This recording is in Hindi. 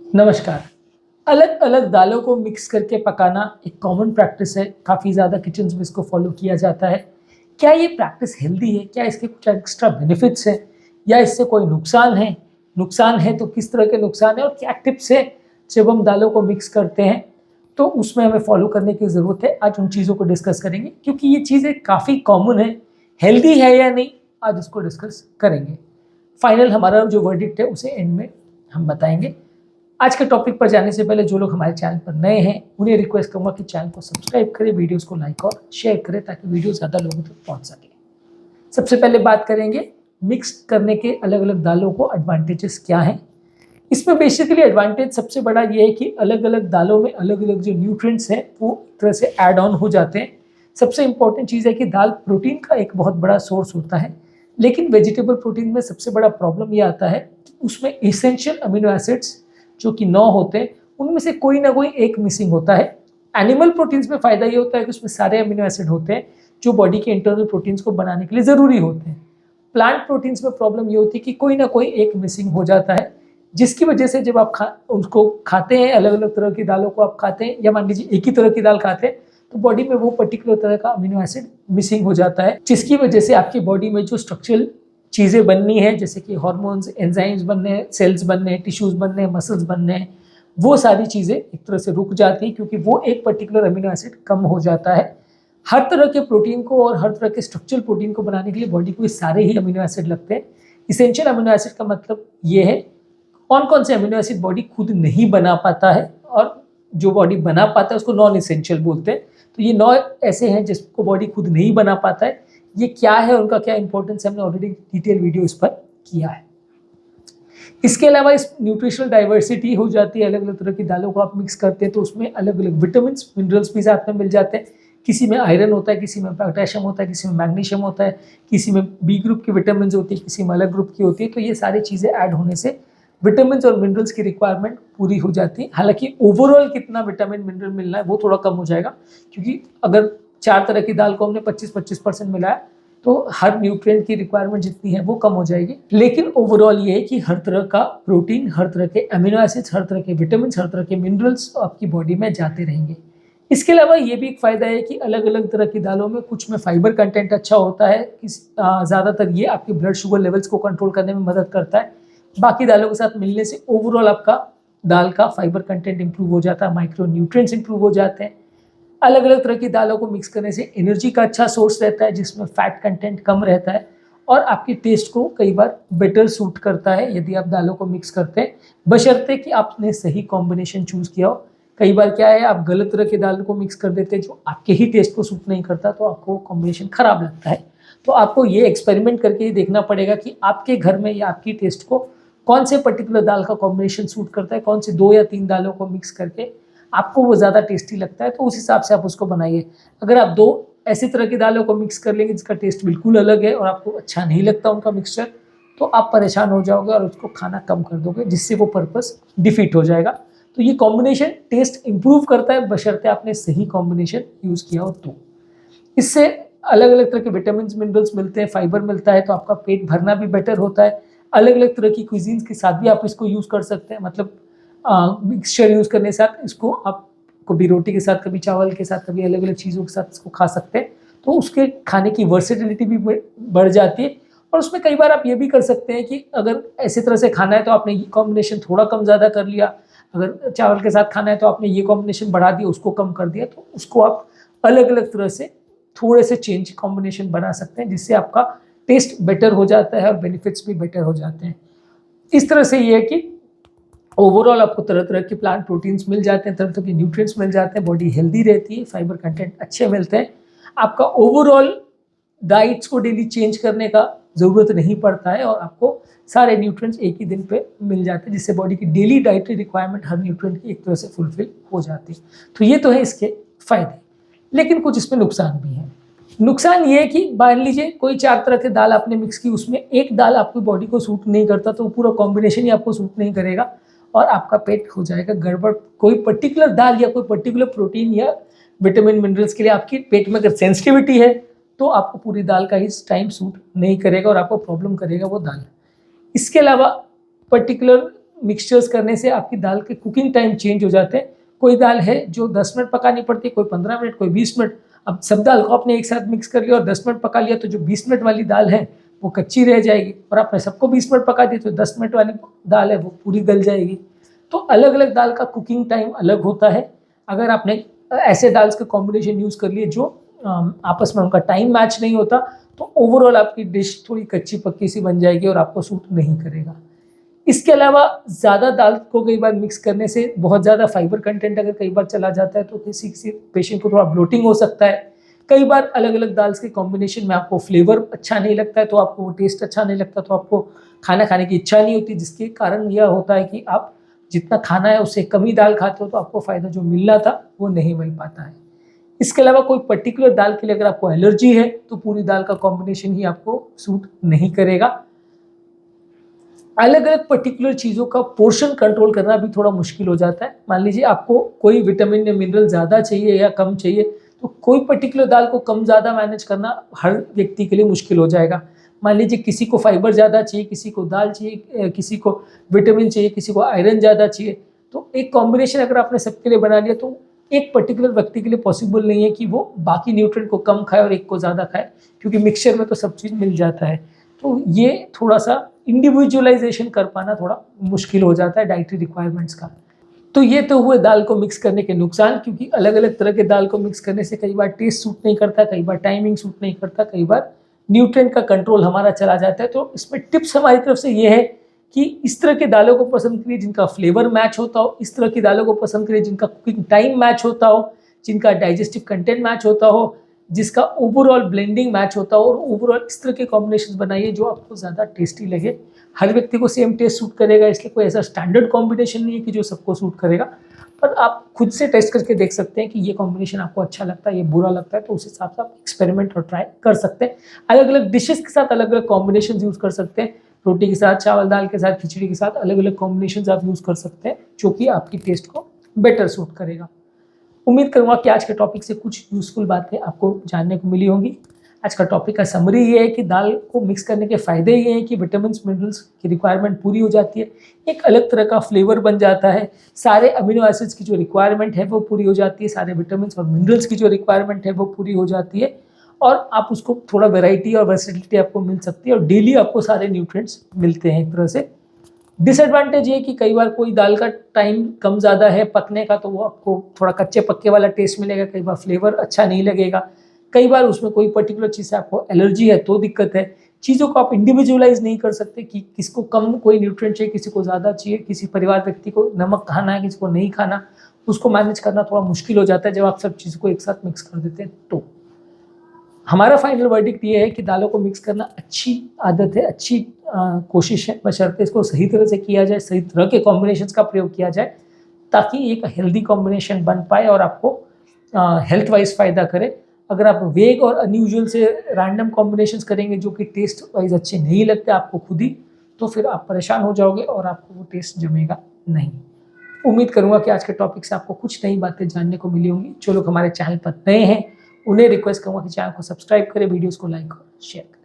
नमस्कार। अलग अलग दालों को मिक्स करके पकाना एक कॉमन प्रैक्टिस है। काफ़ी ज़्यादा किचन्स में इसको फॉलो किया जाता है। क्या ये प्रैक्टिस हेल्दी है? क्या इसके कुछ एक्स्ट्रा बेनिफिट्स हैं या इससे कोई नुकसान है? नुकसान है तो किस तरह के नुकसान है और क्या टिप्स है जब हम दालों को मिक्स करते हैं तो उसमें हमें फॉलो करने की ज़रूरत है। आज उन चीज़ों को डिस्कस करेंगे क्योंकि ये चीज़ें काफ़ी कॉमन है। हेल्दी है या नहीं, आज इसको डिस्कस करेंगे। फाइनल हमारा जो वर्डिक्ट है उसे एंड में हम बताएंगे। आज के टॉपिक पर जाने से पहले जो लोग हमारे चैनल पर नए हैं उन्हें रिक्वेस्ट करूंगा कि चैनल को सब्सक्राइब करें, वीडियोस को लाइक और शेयर करें ताकि वीडियो ज़्यादा लोगों तक पहुंच सके। सबसे पहले बात करेंगे मिक्स करने के अलग अलग दालों को एडवांटेजेस क्या हैं। इसमें बेसिकली एडवांटेज सबसे बड़ा ये है कि अलग अलग दालों में अलग अलग जो न्यूट्रिएंट्स हैं वो एक तरह से ऐड ऑन हो जाते हैं। सबसे इंपॉर्टेंट चीज़ है कि दाल प्रोटीन का एक बहुत बड़ा सोर्स होता है, लेकिन वेजिटेबल प्रोटीन में सबसे बड़ा प्रॉब्लम ये आता है कि उसमें एसेंशियल अमीनो एसिड्स जो कि 9 होते हैं उनमें से कोई ना कोई एक मिसिंग होता है। एनिमल प्रोटीन्स में फ़ायदा ये होता है कि उसमें सारे अमीनो एसिड होते हैं जो बॉडी के इंटरनल प्रोटीन्स को बनाने के लिए ज़रूरी होते हैं। प्लांट प्रोटीन्स में प्रॉब्लम ये होती है कि कोई ना कोई एक मिसिंग हो जाता है, जिसकी वजह से जब आप उसको खाते हैं, अलग अलग तरह की दालों को आप खाते हैं या मान लीजिए एक ही तरह की दाल खाते हैं तो बॉडी में वो पर्टिकुलर तरह का अमीनो एसिड मिसिंग हो जाता है, जिसकी वजह से आपकी बॉडी में जो स्ट्रक्चरल चीज़ें बननी है जैसे कि हार्मोन्स, एंजाइम्स बनने हैं, सेल्स बनने हैं, टिश्यूज़ बनने हैं, मसल्स बनने हैं, वो सारी चीज़ें एक तरह से रुक जाती हैं क्योंकि वो एक पर्टिकुलर अमीनो एसिड कम हो जाता है। हर तरह के प्रोटीन को और हर तरह के स्ट्रक्चरल प्रोटीन को बनाने के लिए बॉडी को ये सारे ही अमीनो एसिड लगते हैं। इसेंशियल अमीनो एसिड का मतलब ये है कौन कौन से अमीनो एसिड बॉडी खुद नहीं बना पाता है और जो बॉडी बना पाता है उसको नॉन इसेंशियल बोलते हैं। तो ये 9 ऐसे हैं जिसको बॉडी खुद नहीं बना पाता है। ये क्या है, उनका क्या इंपॉर्टेंस है, हमने ऑलरेडी डिटेल वीडियो इस पर किया है। इसके अलावा इस न्यूट्रिशनल डाइवर्सिटी हो जाती है। अलग अलग तरह की दालों को आप मिक्स करते हैं तो उसमें अलग अलग विटामिन मिनरल्स भी साथ में मिल जाते हैं। किसी में आयरन होता है, किसी में पोटेशियम होता है, किसी में मैग्नीशियम होता है, किसी में बी ग्रुप की विटामिन होती है, किसी में अलग ग्रुप की होती है। तो ये सारी चीज़ें ऐड होने से विटामिन और मिनरल्स की रिक्वायरमेंट पूरी हो जाती है। हालांकि ओवरऑल कितना विटामिन मिनरल मिलना है वो थोड़ा कम हो जाएगा, क्योंकि अगर 4 तरह की दाल को हमने 25-25% मिलाया तो हर न्यूट्रिएंट की रिक्वायरमेंट जितनी है वो कम हो जाएगी। लेकिन ओवरऑल ये है कि हर तरह का प्रोटीन, हर तरह के अमीनो एसिड्स, हर तरह के विटामिन, हर तरह के मिनरल्स आपकी बॉडी में जाते रहेंगे। इसके अलावा ये भी एक फ़ायदा है कि अलग अलग तरह की दालों में कुछ में फाइबर कंटेंट अच्छा होता है। ज़्यादातर ये आपके ब्लड शुगर लेवल्स को कंट्रोल करने में मदद करता है। बाकी दालों के साथ मिलने से ओवरऑल आपका दाल का फाइबर कंटेंट इंप्रूव हो जाता है, माइक्रो न्यूट्रिएंट्स इंप्रूव हो जाते हैं। अलग अलग तरह की दालों को मिक्स करने से एनर्जी का अच्छा सोर्स रहता है जिसमें फैट कंटेंट कम रहता है और आपके टेस्ट को कई बार बेटर सूट करता है यदि आप दालों को मिक्स करते हैं, बशर्ते कि आपने सही कॉम्बिनेशन चूज़ किया हो। कई बार क्या है, आप गलत तरह की दाल को मिक्स कर देते हैं जो आपके ही टेस्ट को सूट नहीं करता तो आपको कॉम्बिनेशन खराब लगता है। तो आपको ये एक्सपेरिमेंट करके ही देखना पड़ेगा कि आपके घर में या आपकी टेस्ट को कौन से पर्टिकुलर दाल का कॉम्बिनेशन सूट करता है, कौन से 2 या 3 दालों को मिक्स करके आपको वो ज़्यादा टेस्टी लगता है, तो उस हिसाब से आप उसको बनाइए। अगर आप 2 ऐसी तरह की दालों को मिक्स कर लेंगे जिसका टेस्ट बिल्कुल अलग है और आपको अच्छा नहीं लगता उनका मिक्सचर, तो आप परेशान हो जाओगे और उसको खाना कम कर दोगे, जिससे वो पर्पस डिफीट हो जाएगा। तो ये कॉम्बिनेशन टेस्ट इंप्रूव करता है बशर्ते आपने सही कॉम्बिनेशन यूज़ किया हो तो। इससे अलग अलग तरह के विटामिन मिनरल्स मिलते हैं, फाइबर मिलता है, तो आपका पेट भरना भी बेटर होता है। अलग अलग तरह की क्विजीन्स के साथ भी आप इसको यूज़ कर सकते हैं। मतलब मिक्सचर यूज़ करने के साथ इसको आप कभी रोटी के साथ, कभी चावल के साथ, कभी अलग अलग चीज़ों के साथ इसको खा सकते हैं। तो उसके खाने की वर्सेटिलिटी भी बढ़ जाती है। और उसमें कई बार आप ये भी कर सकते हैं कि अगर ऐसी तरह से खाना है तो आपने ये कॉम्बिनेशन थोड़ा कम ज़्यादा कर लिया, अगर चावल के साथ खाना है तो आपने ये कॉम्बिनेशन बढ़ा दिया, उसको कम कर दिया, तो उसको आप अलग अलग तरह से थोड़े से चेंज कॉम्बिनेशन बना सकते हैं जिससे आपका टेस्ट बेटर हो जाता है और बेनिफिट्स भी बेटर हो जाते हैं। इस तरह से ये है कि ओवरऑल आपको तरह तरह के प्लांट प्रोटीन्स मिल जाते हैं, तरह तरह के न्यूट्रिएंट्स मिल जाते हैं, बॉडी हेल्दी रहती है, फाइबर कंटेंट अच्छे मिलते हैं। आपका ओवरऑल डाइट्स को डेली चेंज करने का ज़रूरत नहीं पड़ता है और आपको सारे न्यूट्रिएंट्स एक ही दिन पे मिल जाते हैं, जिससे बॉडी की डेली डाइटरी रिक्वायरमेंट हर न्यूट्रिएंट की एक तरह से फुलफिल हो जाती है। तो ये तो है इसके फ़ायदे, लेकिन कुछ इसमें नुकसान भी हैं। नुकसान ये है कि मान लीजिए कोई 4 तरह की दाल आपने मिक्स की, उसमें एक दाल आपकी बॉडी को सूट नहीं करता तो पूरा कॉम्बिनेशन ही आपको सूट नहीं करेगा और आपका पेट हो जाएगा गड़बड़। कोई पर्टिकुलर दाल या कोई पर्टिकुलर प्रोटीन या विटामिन मिनरल्स के लिए आपके पेट में अगर सेंसिटिविटी है तो आपको पूरी दाल का इस टाइम सूट नहीं करेगा और आपको प्रॉब्लम करेगा वो दाल। इसके अलावा पर्टिकुलर मिक्सचर्स करने से आपकी दाल के कुकिंग टाइम चेंज हो जाते हैं। कोई दाल है जो 10 मिनट पकानी पड़ती है, कोई 15 मिनट, कोई 20 मिनट। अब सब दाल को आपने एक साथ मिक्स कर लिया और 10 मिनट पका लिया, तो जो 20 मिनट वाली दाल है वो कच्ची रह जाएगी, और आपने सबको 20 मिनट पका दी तो 10 मिनट वाली दाल है वो पूरी गल जाएगी। तो अलग अलग दाल का कुकिंग टाइम अलग होता है। अगर आपने ऐसे दाल्स के कॉम्बिनेशन यूज़ कर लिए जो आपस में उनका टाइम मैच नहीं होता, तो ओवरऑल आपकी डिश थोड़ी कच्ची पक्की सी बन जाएगी और आपको सूट नहीं करेगा। इसके अलावा ज़्यादा दाल को कई बार मिक्स करने से बहुत ज़्यादा फाइबर कंटेंट अगर कई बार चला जाता है तो किसी किसी पेशेंट को थोड़ा ब्लोटिंग हो सकता है। कई बार अलग अलग दाल्स के कॉम्बिनेशन में आपको फ्लेवर अच्छा नहीं लगता है, तो आपको वो टेस्ट अच्छा नहीं लगता, तो आपको खाना खाने की इच्छा नहीं होती, जिसके कारण यह होता है कि आप जितना खाना है उससे कम ही दाल खाते हो, तो आपको फ़ायदा जो मिलना था वो नहीं मिल पाता है। इसके अलावा कोई पर्टिकुलर दाल के लिए अगर आपको एलर्जी है तो पूरी दाल का कॉम्बिनेशन ही आपको सूट नहीं करेगा। अलग अलग पर्टिकुलर चीज़ों का पोर्शन कंट्रोल करना भी थोड़ा मुश्किल हो जाता है। मान लीजिए आपको कोई विटामिन या मिनरल ज़्यादा चाहिए या कम चाहिए, तो कोई पर्टिकुलर दाल को कम ज़्यादा मैनेज करना हर व्यक्ति के लिए मुश्किल हो जाएगा। मान लीजिए किसी को फाइबर ज़्यादा चाहिए, किसी को दाल चाहिए, किसी को विटामिन चाहिए, किसी को आयरन ज़्यादा चाहिए, तो एक कॉम्बिनेशन अगर आपने सबके लिए बना लिया तो एक पर्टिकुलर व्यक्ति के लिए पॉसिबल नहीं है कि वो बाकी न्यूट्रिएंट को कम खाए और एक को ज़्यादा खाए, क्योंकि मिक्सचर में तो सब चीज़ मिल जाता है। तो ये थोड़ा सा इंडिविजुअलाइजेशन कर पाना थोड़ा मुश्किल हो जाता है डाइटरी रिक्वायरमेंट्स का। तो ये तो हुए दाल को मिक्स करने के नुकसान, क्योंकि अलग अलग तरह के दाल को मिक्स करने से कई बार टेस्ट सूट नहीं करता, कई बार टाइमिंग सूट नहीं करता, कई बार न्यूट्रिएंट का कंट्रोल हमारा चला जाता है। तो इसमें टिप्स हमारी तरफ से ये है कि इस तरह के दालों को पसंद करिए जिनका फ्लेवर मैच होता हो, इस तरह की दालों को पसंद करिए जिनका कुकिंग टाइम मैच होता हो, जिनका डाइजेस्टिव कंटेंट मैच होता हो, जिसका ओवरऑल ब्लेंडिंग मैच होता हो, और ओवरऑल इस तरह के कॉम्बिनेशन बनाइए जो आपको ज़्यादा टेस्टी लगे। हर व्यक्ति को सेम टेस्ट सूट करेगा, इसलिए कोई ऐसा स्टैंडर्ड कॉम्बिनेशन नहीं है कि जो सबको सूट करेगा, पर आप खुद से टेस्ट करके देख सकते हैं कि ये कॉम्बिनेशन आपको अच्छा लगता है, ये बुरा लगता है, तो उस हिसाब से आप एक्सपेरिमेंट और ट्राई कर सकते हैं। अलग अलग डिशेस के साथ अलग अलग कॉम्बिनेशन यूज़ कर सकते हैं। रोटी के साथ, चावल दाल के साथ, खिचड़ी के साथ अलग अलग कॉम्बिनेशन आप यूज़ कर सकते हैं, जो कि आपकी टेस्ट को बेटर सूट करेगा। उम्मीद करूँगा कि आज के टॉपिक से कुछ यूज़फुल बातें आपको जानने को मिली होंगी। आज का टॉपिक का समरी ये है कि दाल को मिक्स करने के फ़ायदे ये हैं कि विटामिन्स मिनरल्स की रिक्वायरमेंट पूरी हो जाती है, एक अलग तरह का फ्लेवर बन जाता है, सारे अमीनो एसिड्स की जो रिक्वायरमेंट है वो पूरी हो जाती है, सारे विटामिन्स और मिनरल्स की जो रिक्वायरमेंट है वो पूरी हो जाती है, और आप उसको थोड़ा वैरायटी और वर्सेटिलिटी आपको मिल सकती है, और डेली आपको सारे न्यूट्रिएंट्स मिलते हैं एक तरह से। डिसएडवांटेज ये कि कई बार कोई दाल का टाइम कम ज़्यादा है पकने का, तो वो आपको थोड़ा कच्चे पक्के वाला टेस्ट मिलेगा, कई बार फ्लेवर अच्छा नहीं लगेगा, कई बार उसमें कोई पर्टिकुलर चीज़ से आपको एलर्जी है तो दिक्कत है। चीज़ों को आप इंडिविजुअलाइज नहीं कर सकते कि किसको कम कोई न्यूट्रिएंट चाहिए, किसी को ज़्यादा चाहिए, किसी परिवार व्यक्ति को नमक खाना है, किसी को नहीं खाना, उसको मैनेज करना थोड़ा मुश्किल हो जाता है जब आप सब चीज़ों को एक साथ मिक्स कर देते हैं। तो हमारा फाइनल वर्डिक्ट ये है कि दालों को मिक्स करना अच्छी आदत है, अच्छी कोशिश है, बशर्ते इसको सही तरह से किया जाए, सही तरह के कॉम्बिनेशंस का प्रयोग किया जाए, ताकि एक हेल्दी कॉम्बिनेशन बन पाए और आपको हेल्थ वाइज फ़ायदा करे। अगर आप वेग और अनयूजुअल से रैंडम कॉम्बिनेशंस करेंगे जो कि टेस्ट वाइज अच्छे नहीं लगते आपको खुद ही, तो फिर आप परेशान हो जाओगे और आपको वो टेस्ट जमेगा नहीं। उम्मीद करूँगा कि आज के टॉपिक से आपको कुछ नई बातें जानने को मिली होंगी। जो लोग हमारे चैनल पर नए हैं उन्हें रिक्वेस्ट करूँगा कि चैनल को सब्सक्राइब करें, वीडियोज़ को लाइक और शेयर करें।